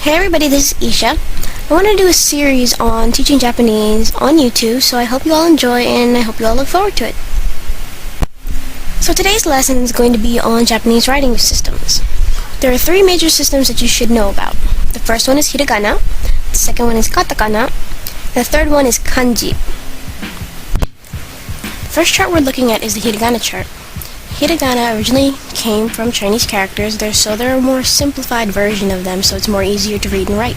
Hey everybody, this is Isha. I want to do a series on teaching Japanese on YouTube, so I hope you all enjoy and I hope you all look forward to it. So today's lesson is going to be on Japanese writing systems. There are three major systems that you should know about. The first one is hiragana, the second one is katakana, and the third one is kanji. The first chart we're looking at is the hiragana chart. Hiragana originally came from Chinese characters, so they're a more simplified version of them, so it's more easier to read and write.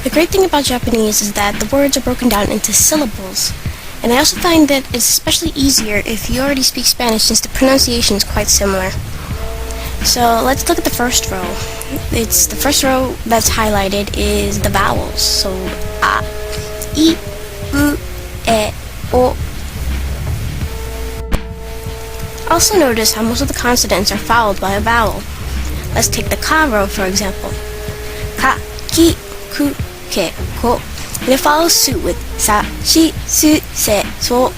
The great thing about Japanese is that the words are broken down into syllables, and I also find that it's especially easier if you already speak Spanish since the pronunciation is quite similar. So let's look at the first row. The first row that's highlighted is the vowels, so a, I, u, e, o. Also notice how most of the consonants are followed by a vowel. Let's take the ka row for example. Ka, ki, ku, ke, ko. And it follows suit with sa, shi, su, se, so. I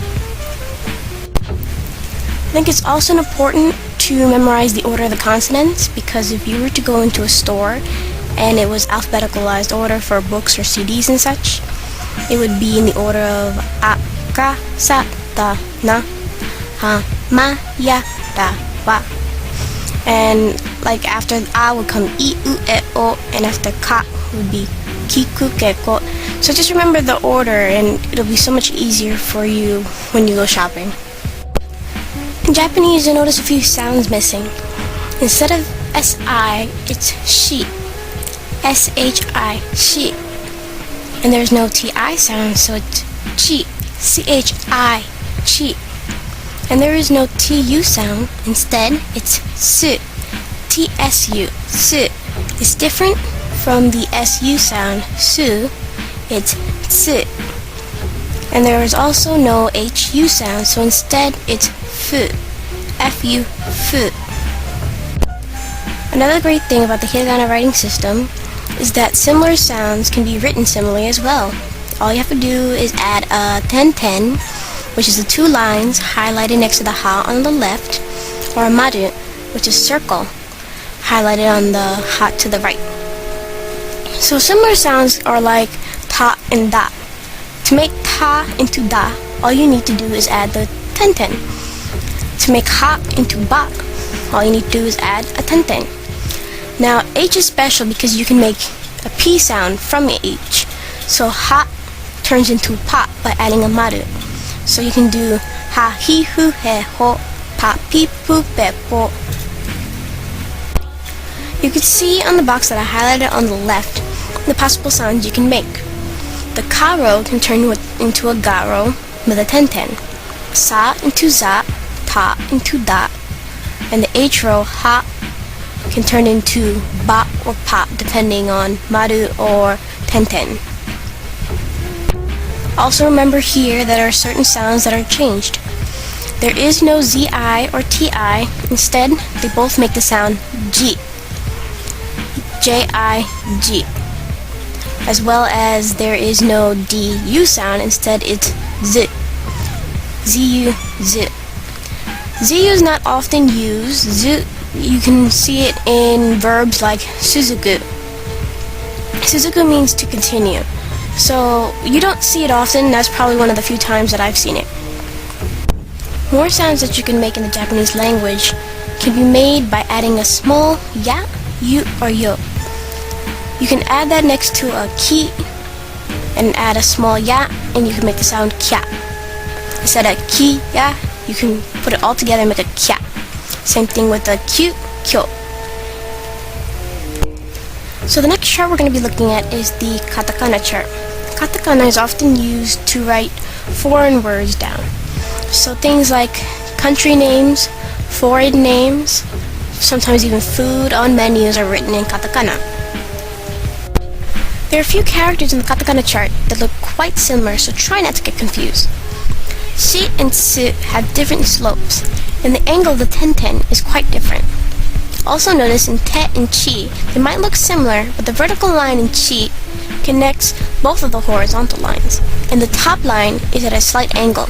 think it's also important to memorize the order of the consonants, because if you were to go into a store and it was alphabeticalized order for books or CDs and such, it would be in the order of a, ka, sa, ta, na, ha, ma, ya, da, wa. And like after a would come I, u, e, o, and after ka would be ki, ku, ke, ko. So just remember the order and it'll be so much easier for you when you go shopping. In Japanese, you'll notice a few sounds missing. Instead of si, it's shi. S-H-I, shi. And there's no ti sound, so it's chi. C-H-I, chi. And there is no tu sound. Instead, it's su. T-S-U, su. It's different from the su sound, su. It's tsu. And there is also no hu sound, so instead it's fu. F-U, fu. Another great thing about the hiragana writing system is that similar sounds can be written similarly as well. All you have to do is add a ten-ten, which is the two lines highlighted next to the ha on the left, or a maru, which is circle, highlighted on the ha to the right. So similar sounds are like ta and da. To make ta into da, all you need to do is add the ten-ten. To make ha into ba, all you need to do is add a ten-ten. Now H is special because you can make a P sound from H. So ha turns into pa by adding a maru. So you can do ha, hi, hu, he, ho, pa, pi, pu, pe, po. You can see on the box that I highlighted on the left the possible sounds you can make. The ka row can turn into a ga row with a ten-ten. Sa into za, ta into da, and the H row, ha, can turn into ba or pa depending on maru or ten-ten. Also remember here that there are certain sounds that are changed. There is no zi or ti. Instead, they both make the sound ji. J-I-G. As well as there is no du sound. Instead, it's z. Zu, z. Zu is not often used. Z, you can see it in verbs like suzuku. Suzuku means to continue. So you don't see it often. That's probably one of the few times that I've seen it. More sounds that you can make in the Japanese language can be made by adding a small ya, yu, or yo. You can add that next to a ki and add a small ya, and you can make the sound kya. Instead of ki, ya, you can put it all together and make a kya. Same thing with a kyu, kyo. So the next chart we're going to be looking at is the katakana chart. Katakana is often used to write foreign words down. So things like country names, foreign names, sometimes even food on menus are written in katakana. There are a few characters in the katakana chart that look quite similar, so try not to get confused. Shi and tsu have different slopes, and the angle of the ten-ten is quite different. Also notice in te and chi, they might look similar, but the vertical line in chi connects both of the horizontal lines, and the top line is at a slight angle.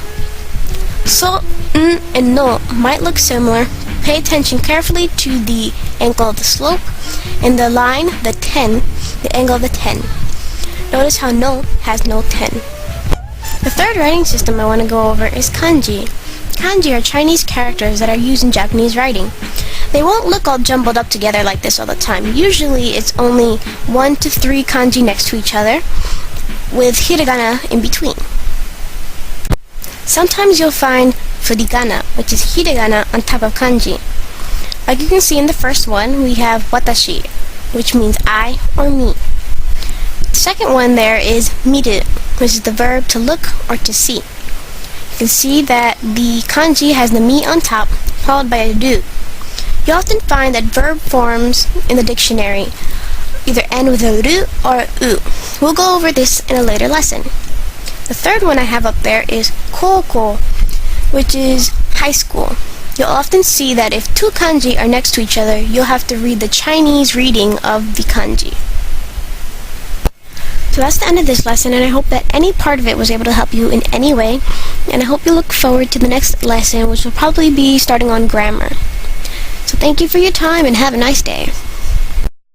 So, n, and no might look similar, Pay attention carefully to the angle of the slope and the line, the 10, the angle of the 10. Notice how no has no 10. The third writing system I want to go over is kanji. Kanji are Chinese characters that are used in Japanese writing. They won't look all jumbled up together like this all the time. Usually it's only 1 to 3 kanji next to each other with hiragana in between. Sometimes you'll find furigana, which is hiragana on top of kanji. Like you can see in the first one, we have watashi, which means I or me. The second one there is miru, which is the verb to look or to see. You can see that the kanji has the mi on top, followed by a ru. You often find that verb forms in the dictionary either end with a ru or a u. We'll go over this in a later lesson. The third one I have up there is koukou, which is high school. You'll often see that if 2 kanji are next to each other, you'll have to read the Chinese reading of the kanji. So that's the end of this lesson, and I hope that any part of it was able to help you in any way, and I hope you look forward to the next lesson, which will probably be starting on grammar. So thank you for your time, and have a nice day.